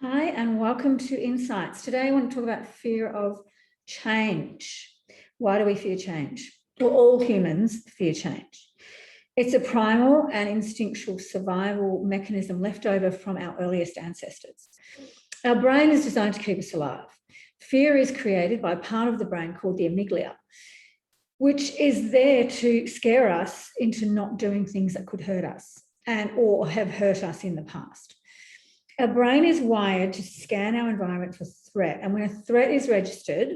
Hi, and welcome to Insights. Today I want to talk about fear of change. Why do we fear change? Well, all humans fear change. It's a primal and instinctual survival mechanism left over from our earliest ancestors. Our brain is designed to keep us alive. Fear is created by a part of the brain called the amygdala, which is there to scare us into not doing things that could hurt us or have hurt us in the past. Our brain is wired to scan our environment for threat, and when a threat is registered,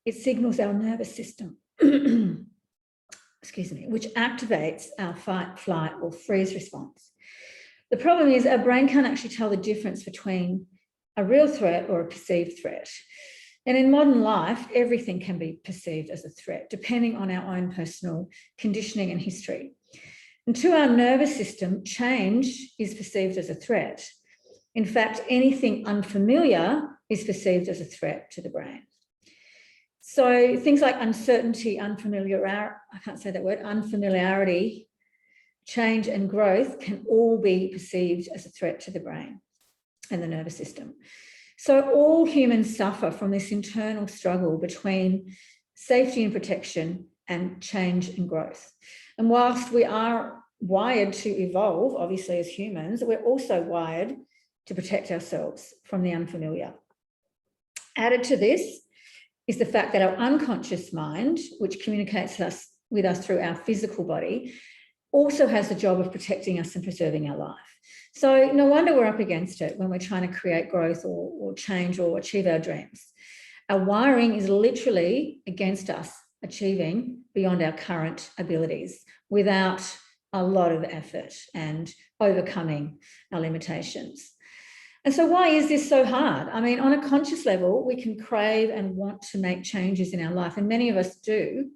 it signals our nervous system, which activates our fight, flight, or freeze response. The problem is our brain can't actually tell the difference between a real threat or a perceived threat. And in modern life, everything can be perceived as a threat, depending on our own personal conditioning and history. And to our nervous system, change is perceived as a threat. In fact, anything unfamiliar is perceived as a threat to the brain. So things like uncertainty, unfamiliarity, change and growth can all be perceived as a threat to the brain and the nervous system. So all humans suffer from this internal struggle between safety and protection and change and growth. And whilst we are wired to evolve, obviously as humans, we're also wired to protect ourselves from the unfamiliar. Added to this is the fact that our unconscious mind, which communicates with us through our physical body, also has the job of protecting us and preserving our life. So no wonder we're up against it when we're trying to create growth or change or achieve our dreams. Our wiring is literally against us achieving beyond our current abilities without a lot of effort and overcoming our limitations. And so why is this so hard? I mean, on a conscious level, we can crave and want to make changes in our life, and many of us do,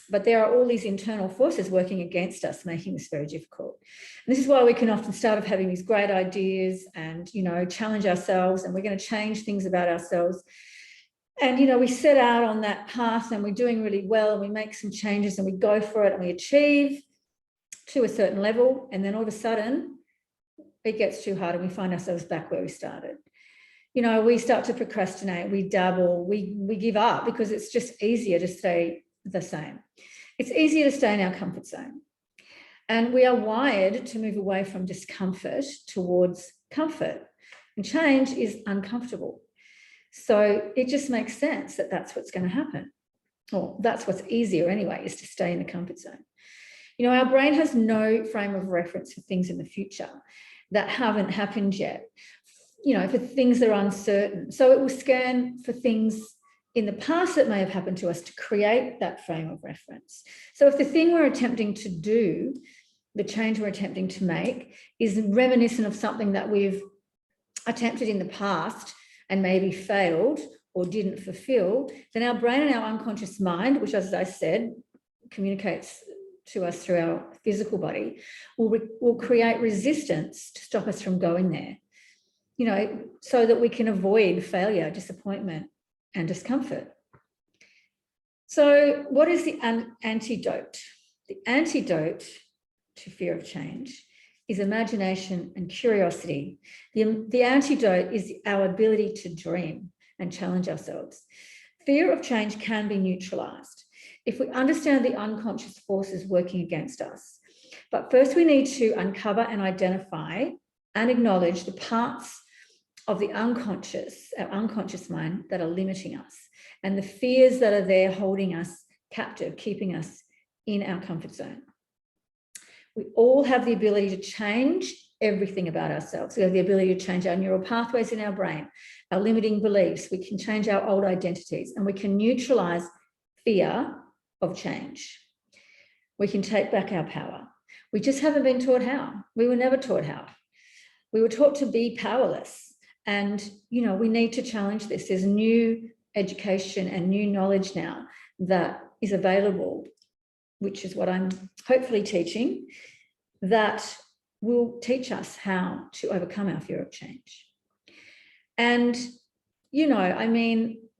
but there are all these internal forces working against us, making this very difficult. And this is why we can often start off having these great ideas and, challenge ourselves, and we're going to change things about ourselves. And, we set out on that path and we're doing really well and we make some changes and we go for it and we achieve to a certain level, and then all of a sudden, it gets too hard and we find ourselves back where we started. We start to procrastinate, we dabble, we give up because it's just easier to stay the same. It's easier to stay in our comfort zone. And we are wired to move away from discomfort towards comfort. And change is uncomfortable. So it just makes sense that that's what's going to happen. Or that's what's easier anyway, is to stay in the comfort zone. Our brain has no frame of reference for things in the future that haven't happened yet, for things that are uncertain. So it will scan for things in the past that may have happened to us to create that frame of reference. So if the thing we're attempting to do, the change we're attempting to make, is reminiscent of something that we've attempted in the past and maybe failed or didn't fulfill, then our brain and our unconscious mind, which, as I said, communicates to us through our physical body, will create resistance to stop us from going there, so that we can avoid failure, disappointment, and discomfort. So what is the antidote? The antidote to fear of change is imagination and curiosity. The antidote is our ability to dream and challenge ourselves. Fear of change can be neutralized if we understand the unconscious forces working against us. But first we need to uncover and identify and acknowledge the parts of the unconscious, our unconscious mind, that are limiting us, and the fears that are there holding us captive, keeping us in our comfort zone. We all have the ability to change everything about ourselves. We have the ability to change our neural pathways in our brain, our limiting beliefs. We can change our old identities, and we can neutralize fear of change. We can take back our power. We just haven't been taught how. We were never taught how. We were taught to be powerless. And, we need to challenge this. There's new education and new knowledge now that is available, which is what I'm hopefully teaching, that will teach us how to overcome our fear of change. And,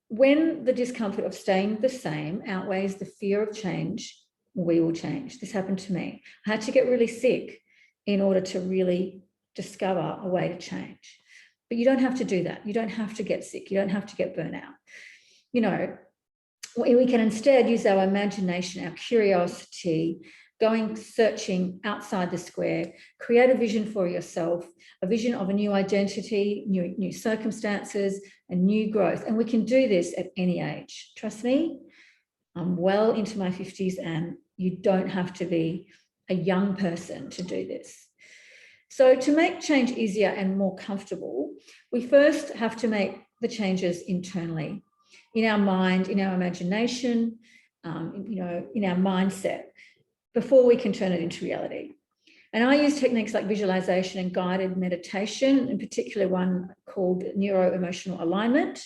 when the discomfort of staying the same outweighs the fear of change, we will change. This happened to me. I had to get really sick in order to really discover a way to change. But you don't have to do that. You don't have to get sick. You don't have to get burnt out. You know, we can instead use our imagination, our curiosity, going searching outside the square, create a vision for yourself, a vision of a new identity, new circumstances, and new growth. And we can do this at any age. Trust me, I'm well into my 50s, and you don't have to be a young person to do this. So to make change easier and more comfortable, we first have to make the changes internally, in our mind, in our imagination, in our mindset, before we can turn it into reality. And I use techniques like visualization and guided meditation, in particular one called neuro-emotional alignment,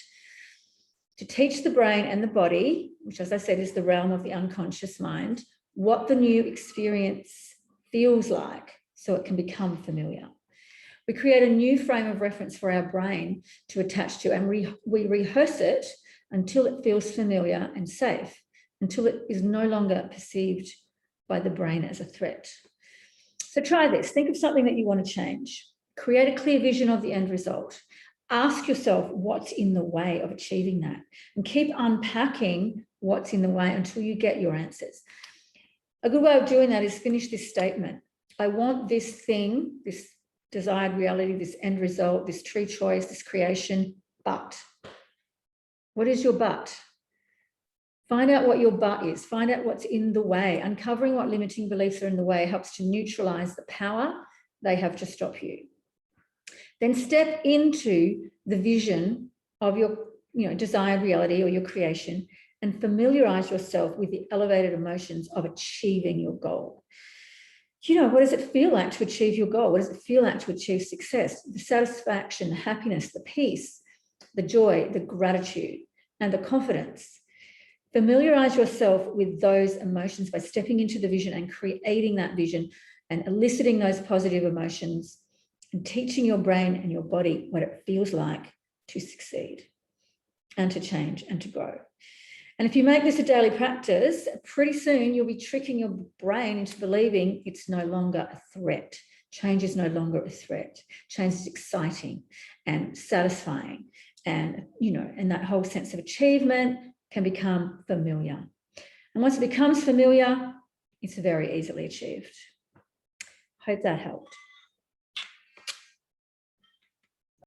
to teach the brain and the body, which, as I said, is the realm of the unconscious mind, what the new experience feels like so it can become familiar. We create a new frame of reference for our brain to attach to, and we rehearse it until it feels familiar and safe, until it is no longer perceived by the brain as a threat. So try this. Think of something that you want to change. Create a clear vision of the end result. Ask yourself what's in the way of achieving that, and keep unpacking what's in the way until you get your answers. A good way of doing that is finish this statement. I want this thing, this desired reality, this end result, this true choice, this creation, but. What is your but? Find out what your but is. Find out what's in the way. Uncovering what limiting beliefs are in the way helps to neutralize the power they have to stop you. Then step into the vision of your desired reality or your creation, and familiarize yourself with the elevated emotions of achieving your goal. What does it feel like to achieve your goal? What does it feel like to achieve success? The satisfaction, the happiness, the peace, the joy, the gratitude, and the confidence. Familiarize yourself with those emotions by stepping into the vision and creating that vision and eliciting those positive emotions and teaching your brain and your body what it feels like to succeed and to change and to grow. And if you make this a daily practice, pretty soon you'll be tricking your brain into believing it's no longer a threat. Change is no longer a threat. Change is exciting and satisfying. And, and that whole sense of achievement can become familiar. And once it becomes familiar, it's very easily achieved. Hope that helped.